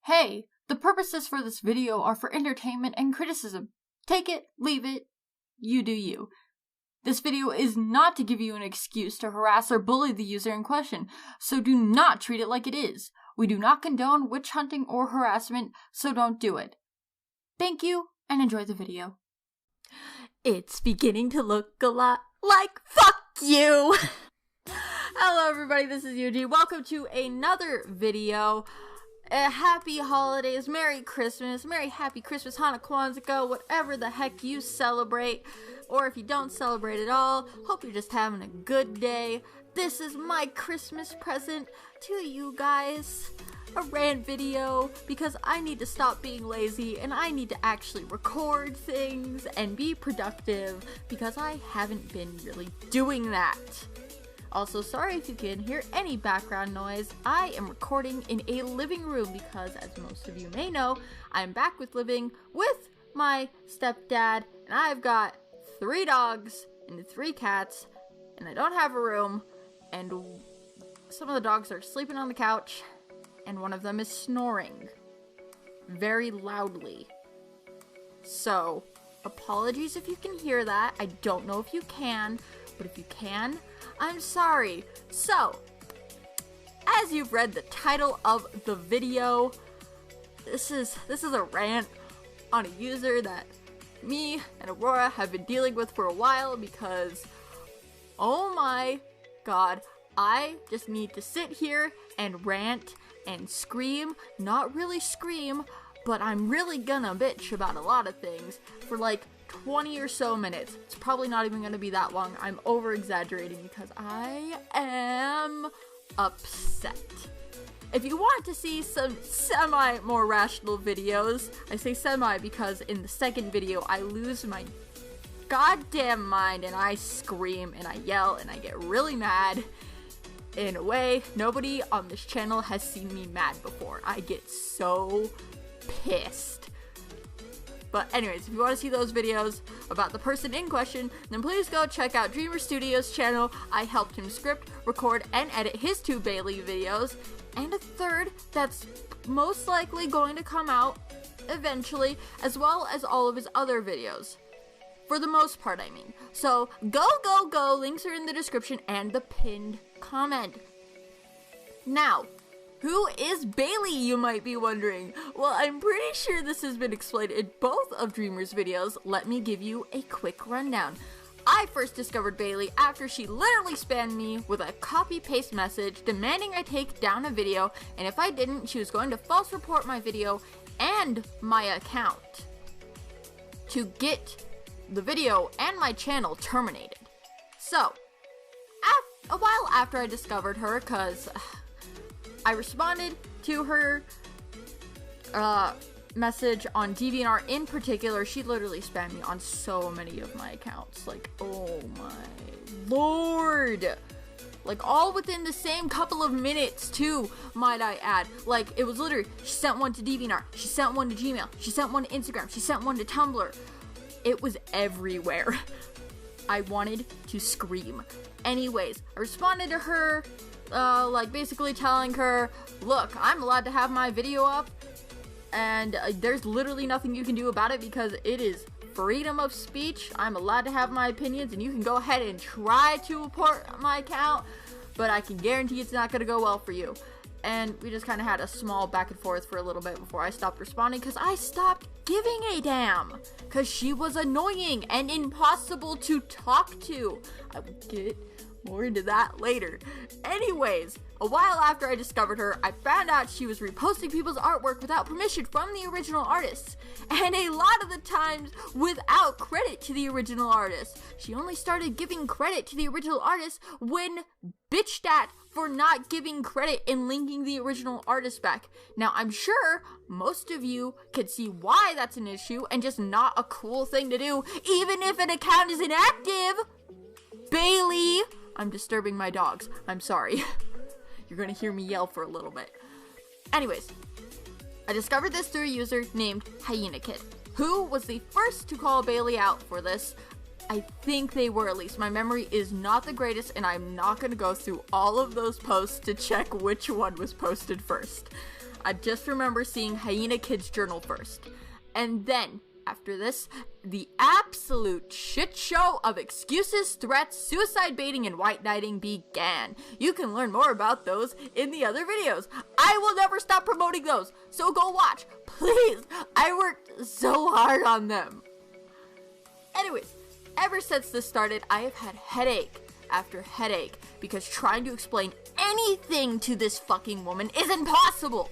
Hey, the purposes for this video are for entertainment and criticism. Take it, leave it, you do you. This video is not to give you an excuse to harass or bully the user in question, so do not treat it like it is. We do not condone witch hunting or harassment, so don't do it. Thank you, and enjoy the video. It's beginning to look a lot like fuck you! Hello everybody, this is Yuji. Welcome to another video. Happy holidays, Merry Christmas, Happy Christmas, Hanukkah, Kwanzaa, whatever the heck you celebrate. Or if you don't celebrate at all, hope you're just having a good day. This is my Christmas present to you guys. A rant video, because I need to stop being lazy and I need to actually record things and be productive, because I haven't been really doing that. Also, sorry if you can hear any background noise. I am recording in a living room because, as most of you may know, I'm back with living with my stepdad, and I've got 3 dogs and 3 cats, and I don't have a room, and some of the dogs are sleeping on the couch, and one of them is snoring very loudly. So, apologies if you can hear that. I don't know if you can, but if you can, I'm sorry. So, as you've read the title of the video, this is a rant on a user that me and Aurora have been dealing with for a while because, oh my god, I just need to sit here and rant and scream. Not really scream, but I'm really gonna bitch about a lot of things for like 20 or so minutes. It's probably not even going to be that long. I'm over exaggerating because I am upset. If you want to see some semi more rational videos, I say semi because in the second video I lose my goddamn mind and I scream and I yell and I get really mad in a way nobody on this channel has seen me mad before. I get so pissed. But anyways, if you want to see those videos about the person in question, then please go check out Dreamer Studios' channel. I helped him script, record, and edit his 2 Bailey videos, and a 3rd that's most likely going to come out eventually, as well as all of his other videos. For the most part, I mean. So, go! Links are in the description and the pinned comment. Now, who is Bailey, you might be wondering? Well, I'm pretty sure this has been explained in both of Dreamer's videos. Let me give you a quick rundown. I first discovered Bailey after she literally spammed me with a copy-paste message demanding I take down a video, and if I didn't, she was going to false report my video and my account to get the video and my channel terminated. So, a while after I discovered her, cause I responded to her message on DeviantArt in particular. She literally spammed me on so many of my accounts. Like, oh my lord. Like, all within the same couple of minutes, too, might I add. Like, it was literally, she sent one to DeviantArt, she sent one to Gmail, she sent one to Instagram, she sent one to Tumblr. It was everywhere. I wanted to scream. Anyways, I responded to her, like basically telling her, look, I'm allowed to have my video up, and there's literally nothing you can do about it because it is freedom of speech. I'm allowed to have my opinions, and you can go ahead and try to report my account, but I can guarantee it's not going to go well for you. And we just kind of had a small back and forth for a little bit before I stopped responding because I stopped giving a damn because she was annoying and impossible to talk to. I will get more into that later. Anyways, a while after I discovered her, I found out she was reposting people's artwork without permission from the original artists, and a lot of the times without credit to the original artist. She only started giving credit to the original artist when bitched at for not giving credit and linking the original artist back. Now, I'm sure most of you could see why that's an issue and just not a cool thing to do, even if an account is inactive. Bailey! I'm disturbing my dogs. I'm sorry. You're gonna hear me yell for a little bit. Anyways, I discovered this through a user named Hyena Kid, who was the first to call Bailey out for this. I think they were, at least. My memory is not the greatest, and I'm not gonna go through all of those posts to check which one was posted first. I just remember seeing Hyena Kid's journal first. And then, after this, the absolute shit show of excuses, threats, suicide baiting, and white knighting began. You can learn more about those in the other videos. I will never stop promoting those, so go watch, please. I worked so hard on them. Anyways, ever since this started, I have had headache after headache because trying to explain anything to this fucking woman is impossible.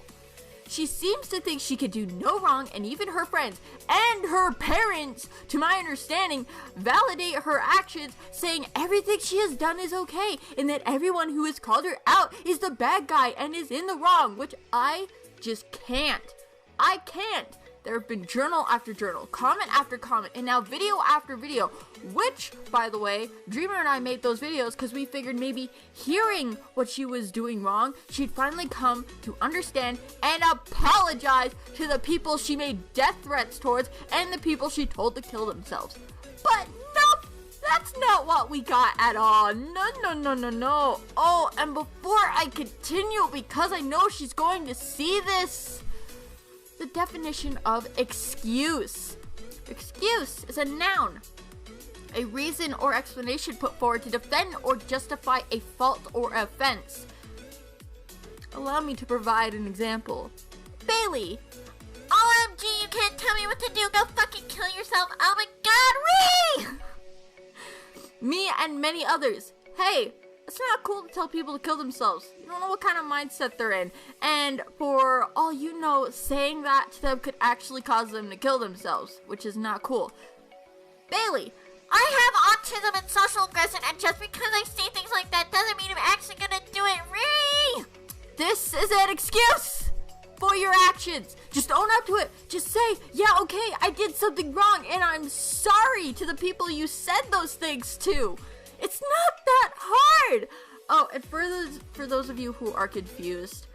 She seems to think she could do no wrong, and even her friends and her parents, to my understanding, validate her actions, saying everything she has done is okay, and that everyone who has called her out is the bad guy and is in the wrong, which I just can't. I can't. There have been journal after journal, comment after comment, and now video after video, which, by the way, Dreamer and I made those videos because we figured maybe hearing what she was doing wrong, she'd finally come to understand and apologize to the people she made death threats towards and the people she told to kill themselves. But nope, that's not what we got at all. No. Oh, and before I continue, because I know she's going to see this, the definition of excuse. Excuse is a noun. A reason or explanation put forward to defend or justify a fault or offense. Allow me to provide an example. Bailey. OMG, you can't tell me what to do. Go fucking kill yourself. Oh my god, me and many others. Hey, it's not cool to tell people to kill themselves. You don't know what kind of mindset they're in. And for all you know, saying that to them could actually cause them to kill themselves, which is not cool. Bailey, I have autism and social aggression, and just because I say things like that doesn't mean I'm actually gonna do it. This is an excuse for your actions. Just own up to it. Just say, yeah, okay, I did something wrong, and I'm sorry to the people you said those things to. It's not that hard! Oh, and for those of you who are confused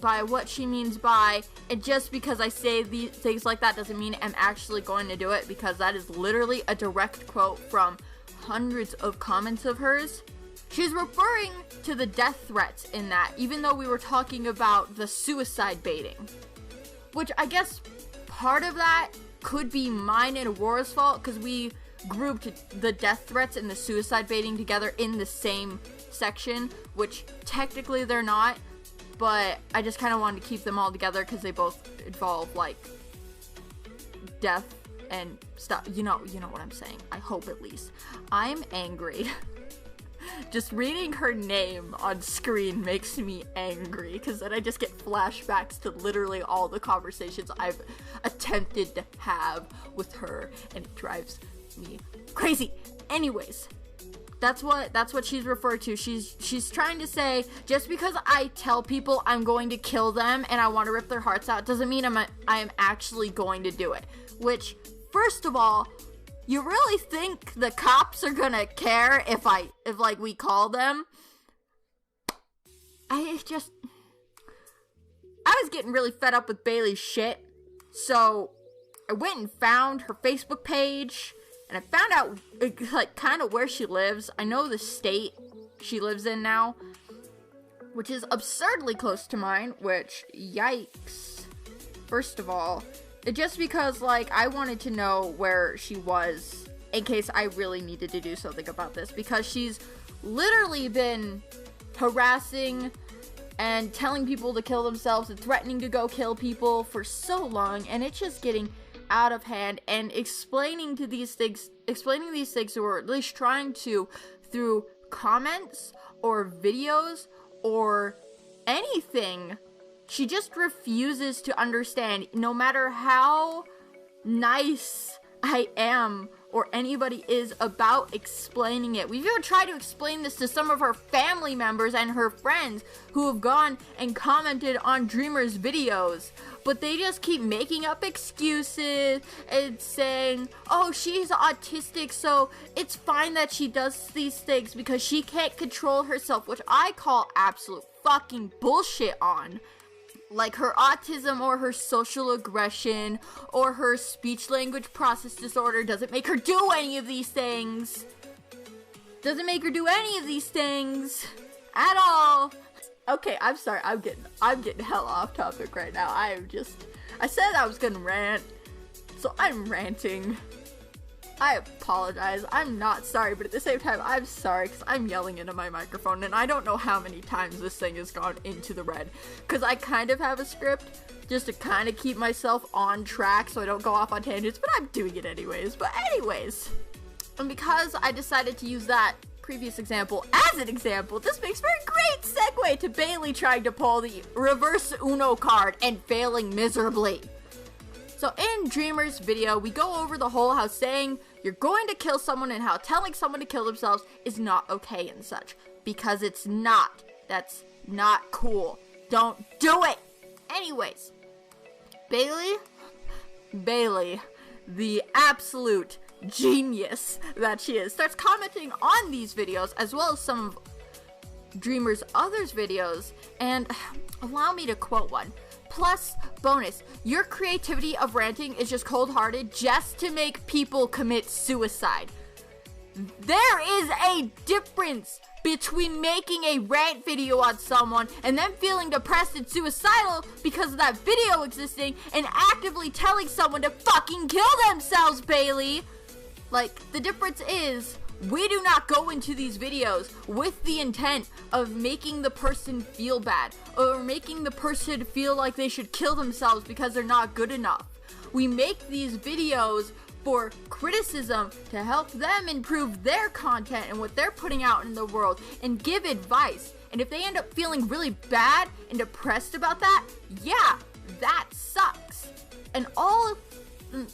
by what she means by, and just because I say these things like that doesn't mean I'm actually going to do it, because that is literally a direct quote from hundreds of comments of hers. She's referring to the death threats in that, even though we were talking about the suicide baiting. Which I guess part of that could be mine and Aurora's fault, because we grouped the death threats and the suicide baiting together in the same section, which technically they're not, but I just kind of wanted to keep them all together because they both involve, like, death and stuff. You know what I'm saying. I hope, at least. I'm angry. Just reading her name on screen makes me angry, because then I just get flashbacks to literally all the conversations I've attempted to have with her, and it drives me crazy. Anyways, that's what she's referred to. She's trying to say, just because I tell people I'm going to kill them and I want to rip their hearts out doesn't mean I am actually going to do it. Which, first of all, you really think the cops are gonna care if we call them? I was getting really fed up with Bailey's shit, so I went and found her Facebook page. And I found out, like, kind of where she lives. I know the state she lives in now, which is absurdly close to mine, which, yikes. First of all, just because, like, I wanted to know where she was in case I really needed to do something about this, because she's literally been harassing and telling people to kill themselves and threatening to go kill people for so long, and it's just getting out of hand, and explaining these things, or at least trying to, through comments or videos or anything, she just refuses to understand, no matter how nice I am or anybody is about explaining it. We've even tried to explain this to some of her family members and her friends who have gone and commented on Dreamer's videos, but they just keep making up excuses and saying, oh, she's autistic, so it's fine that she does these things because she can't control herself, which I call absolute fucking bullshit on. Like, her autism or her social aggression or her speech language process disorder doesn't make her do any of these things. Doesn't make her do any of these things at all. Okay, I'm sorry. I'm getting hella off topic right now. I said I was gonna rant, so I'm ranting. I apologize. I'm not sorry, but at the same time, I'm sorry because I'm yelling into my microphone, and I don't know how many times this thing has gone into the red. Because I kind of have a script just to kind of keep myself on track so I don't go off on tangents, but I'm doing it anyways. But anyways, and because I decided to use that previous example as an example, this makes for a great segue to Bailey trying to pull the reverse Uno card and failing miserably. So in Dreamer's video, we go over the whole how saying you're going to kill someone and how telling someone to kill themselves is not okay and such. Because it's not. That's not cool. Don't do it! Anyways, Bailey, the absolute genius that she is, starts commenting on these videos as well as some of Dreamer's others videos, and allow me to quote one. Plus, bonus, your creativity of ranting is just cold-hearted just to make people commit suicide. There is a difference between making a rant video on someone and then feeling depressed and suicidal because of that video existing and actively telling someone to fucking kill themselves, Bailey. Like, the difference is, we do not go into these videos with the intent of making the person feel bad or making the person feel like they should kill themselves because they're not good enough. We make these videos for criticism to help them improve their content and what they're putting out in the world and give advice. And if they end up feeling really bad and depressed about that, yeah, that sucks. And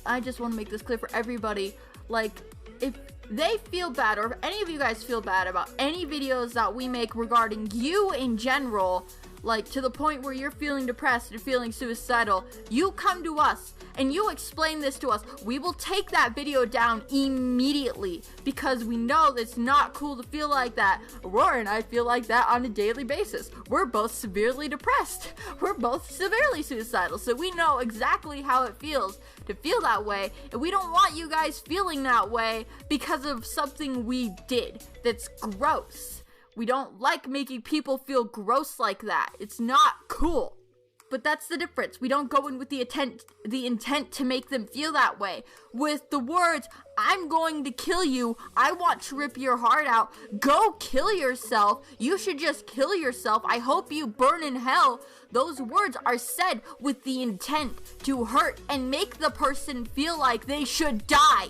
I just want to make this clear for everybody, like, if they feel bad, or if any of you guys feel bad about any videos that we make regarding you in general, like to the point where you're feeling depressed and feeling suicidal, you come to us and you explain this to us. We will take that video down immediately because we know that it's not cool to feel like that. Aurora and I feel like that on a daily basis. We're both severely depressed. We're both severely suicidal, so we know exactly how it feels to feel that way, and we don't want you guys feeling that way because of something we did that's gross. We don't like making people feel gross like that. It's not cool. But that's the difference. We don't go in with the intent to make them feel that way. With the words, I'm going to kill you, I want to rip your heart out, go kill yourself, you should just kill yourself, I hope you burn in hell. Those words are said with the intent to hurt and make the person feel like they should die.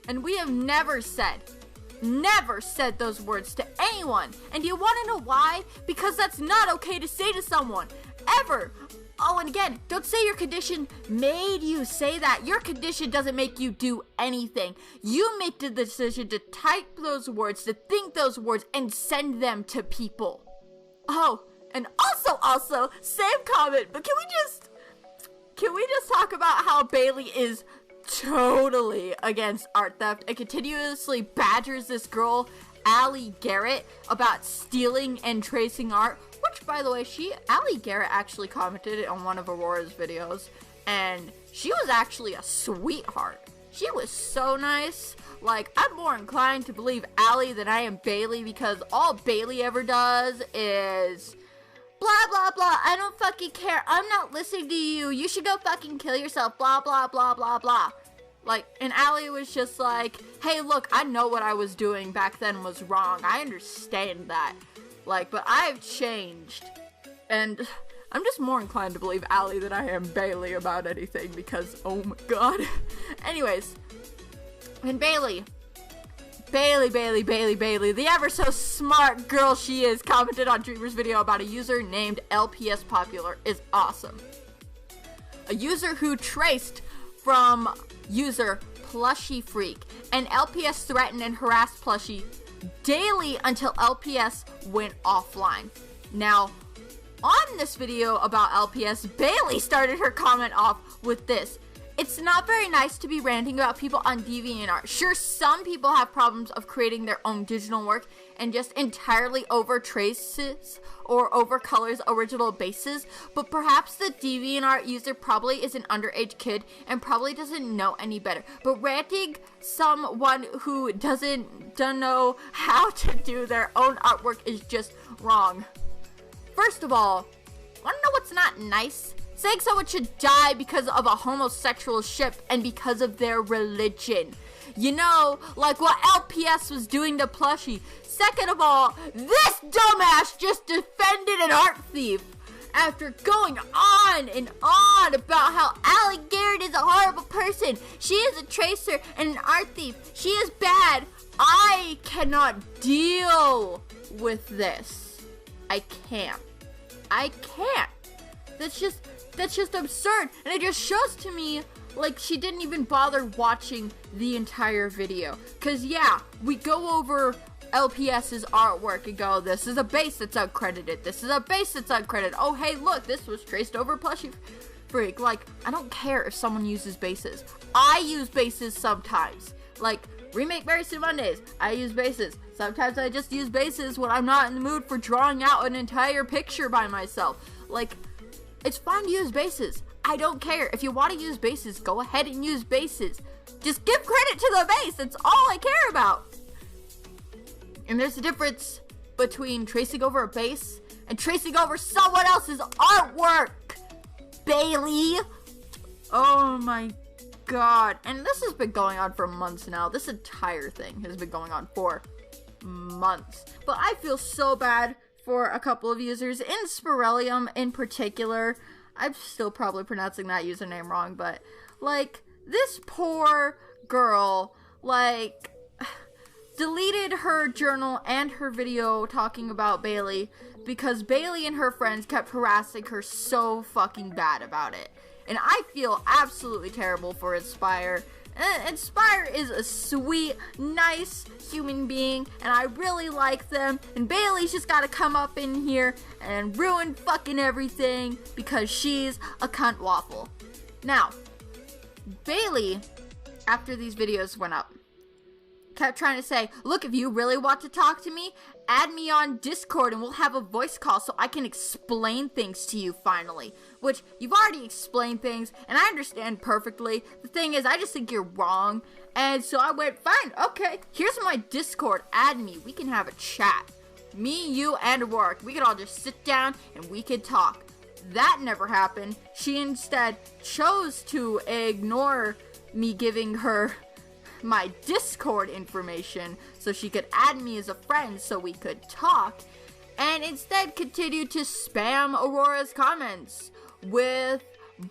And we have never said those words to anyone. And you want to know why? Because that's not okay to say to someone. Ever. Oh, and again, don't say your condition made you say that. Your condition doesn't make you do anything. You make the decision to type those words, to think those words, and send them to people. Oh, and also, same comment, but can we just talk about how Bailey is totally against art theft and continuously badgers this girl, Allie Garrett, about stealing and tracing art? Which, by the way, Allie Garrett actually commented on one of Aurora's videos, and she was actually a sweetheart. She was so nice. Like, I'm more inclined to believe Allie than I am Bailey, because all Bailey ever does is blah, blah, blah, I don't fucking care, I'm not listening to you, you should go fucking kill yourself, blah, blah, blah, blah, blah. Like, and Allie was just like, hey, look, I know what I was doing back then was wrong, I understand that. Like, but I've changed, and I'm just more inclined to believe Allie than I am Bailey about anything, because, oh my god. Anyways, and Bailey, the ever so smart girl she is, commented on Dreamer's video about a user named LPS Popular is awesome. A user who traced from user Plushie Freak, and LPS threatened and harassed Plushie daily until LPS went offline. Now, on this video about LPS, Bailey started her comment off with this. It's not very nice to be ranting about people on DeviantArt. Sure, some people have problems of creating their own digital work and just entirely over traces or over colors original bases, but perhaps the DeviantArt user probably is an underage kid and probably doesn't know any better. But ranting someone who don't know how to do their own artwork is just wrong. First of all, wanna know what's not nice? Saying someone should die because of a homosexual ship and because of their religion. You know, like what LPS was doing to Plushie. Second of all, this dumbass just defended an art thief after going on and on about how Allie Garrett is a horrible person. She is a tracer and an art thief. She is bad. I cannot deal with this. I can't. That's just absurd. And it just shows to me like she didn't even bother watching the entire video. Cause yeah, we go over LPS's artwork and go, this is a base that's uncredited. This is a base that's uncredited. Oh hey, look, this was traced over Plushie Freak. Like, I don't care if someone uses bases. I use bases sometimes. Like, Remake Very Soon Mondays, I use bases. Sometimes I just use bases when I'm not in the mood for drawing out an entire picture by myself. Like, it's fine to use bases. I don't care. If you want to use bases, go ahead and use bases. Just give credit to the base. That's all I care about. And there's a difference between tracing over a base and tracing over someone else's artwork. Bailey. Oh my god. And this has been going on for months now. This entire thing has been going on for months. But I feel so bad for a couple of users, Inspirellium in particular. I'm still probably pronouncing that username wrong, but like, this poor girl, like, deleted her journal and her video talking about Bailey because Bailey and her friends kept harassing her so fucking bad about it. And I feel absolutely terrible for Inspire. Inspire is a sweet, nice human being, and I really like them. And Bailey's just gotta come up in here and ruin fucking everything because she's a cunt waffle. Now, Bailey, after these videos went up, kept trying to say, look, if you really want to talk to me, add me on Discord and we'll have a voice call so I can explain things to you finally. Which, you've already explained things, and I understand perfectly. The thing is, I just think you're wrong. And so I went, fine, okay, here's my Discord, add me, we can have a chat. Me, you, and Aurora, we could all just sit down and we could talk. That never happened. She instead chose to ignore me giving her my Discord information so she could add me as a friend so we could talk, and instead continued to spam Aurora's comments with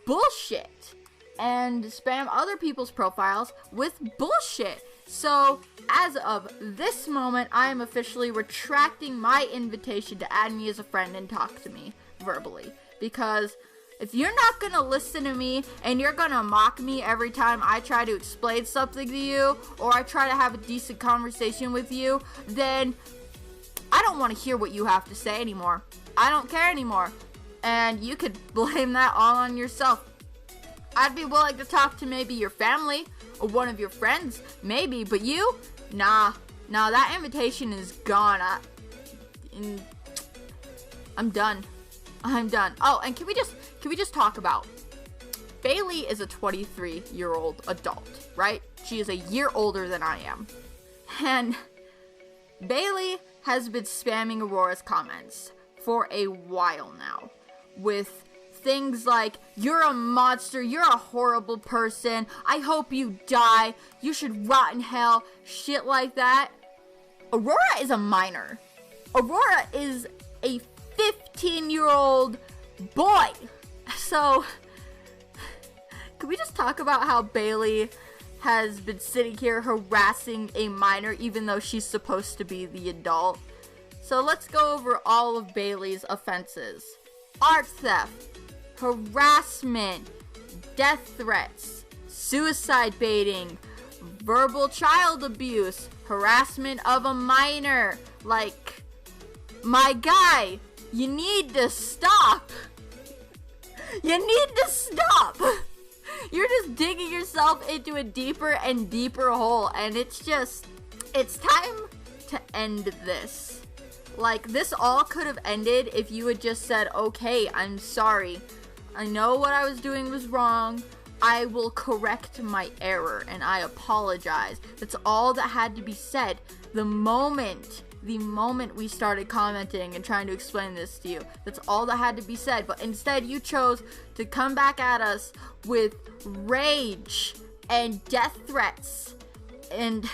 bullshit and spam other people's profiles with bullshit. So as of this moment, I am officially retracting my invitation to add me as a friend and talk to me verbally, because if you're not gonna listen to me and you're gonna mock me every time I try to explain something to you or I try to have a decent conversation with you, then I don't want to hear what you have to say anymore. I don't care anymore. And you could blame that all on yourself. I'd be willing to talk to maybe your family or one of your friends, maybe, but you? Nah, that invitation is gone. I'm done. Oh, and can we just talk about, Bailey is a 23-year-old adult, right? She is a year older than I am. And Bailey has been spamming Aurora's comments for a while now with things like, you're a monster, you're a horrible person, I hope you die, you should rot in hell, shit like that. Aurora is a minor. Aurora is a 15-year-old boy. So, can we just talk about how Bailey has been sitting here harassing a minor even though she's supposed to be the adult? So let's go over all of Bailey's offenses. Art theft, harassment, death threats, suicide baiting, verbal child abuse, harassment of a minor. Like, my guy, you need to stop. You need to stop. You're just digging yourself into a deeper and deeper hole, and it's time to end this. Like, this all could have ended if you had just said, okay, I'm sorry. I know what I was doing was wrong. I will correct my error, and I apologize. That's all that had to be said. The moment the moment we started commenting and trying to explain this to you. That's all that had to be said. But instead, you chose to come back at us with rage and death threats, and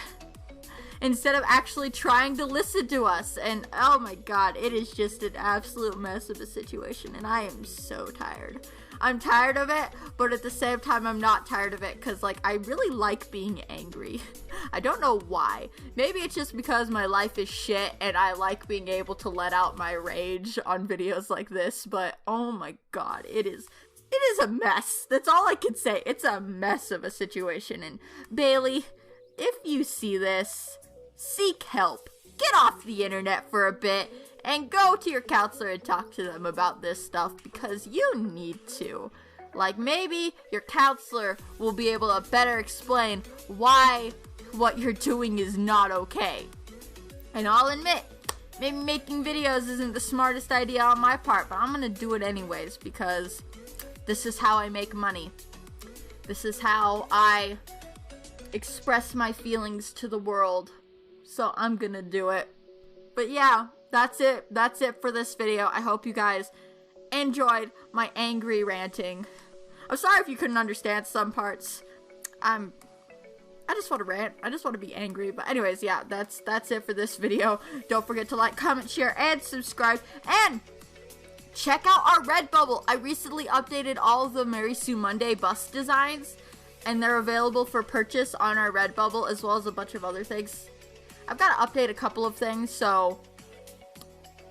instead of actually trying to listen to us. And oh my god, it is just an absolute mess of a situation, and I am so tired. I'm tired of it, but at the same time, I'm not tired of it, because, like, I really like being angry. I don't know why. Maybe it's just because my life is shit, and I like being able to let out my rage on videos like this, but oh my god, it is a mess. That's all I can say. It's a mess of a situation, and Bailey, if you see this, seek help. Get off the internet for a bit and go to your counselor and talk to them about this stuff, because you need to. Like, maybe your counselor will be able to better explain why what you're doing is not okay. And I'll admit, maybe making videos isn't the smartest idea on my part, but I'm gonna do it anyways, because this is how I make money. This is how I express my feelings to the world. So I'm gonna do it. But yeah, that's it. That's it for this video. I hope you guys enjoyed my angry ranting. I'm sorry if you couldn't understand some parts. I just want to rant. I just want to be angry. But anyways, yeah, that's it for this video. Don't forget to like, comment, share, and subscribe. And check out our Redbubble. I recently updated all of the Mary Sue Monday bust designs, and they're available for purchase on our Redbubble, as well as a bunch of other things. I've got to update a couple of things, so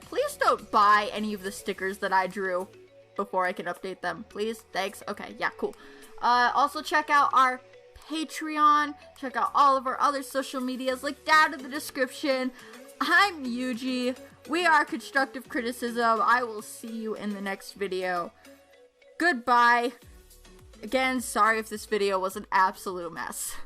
please don't buy any of the stickers that I drew before I can update them. Please? Thanks. Okay, yeah, cool. Also check out our Patreon. Check out all of our other social medias, linked down in the description. I'm Yuji. We are Constructive Criticism. I will see you in the next video. Goodbye. Again, sorry if this video was an absolute mess.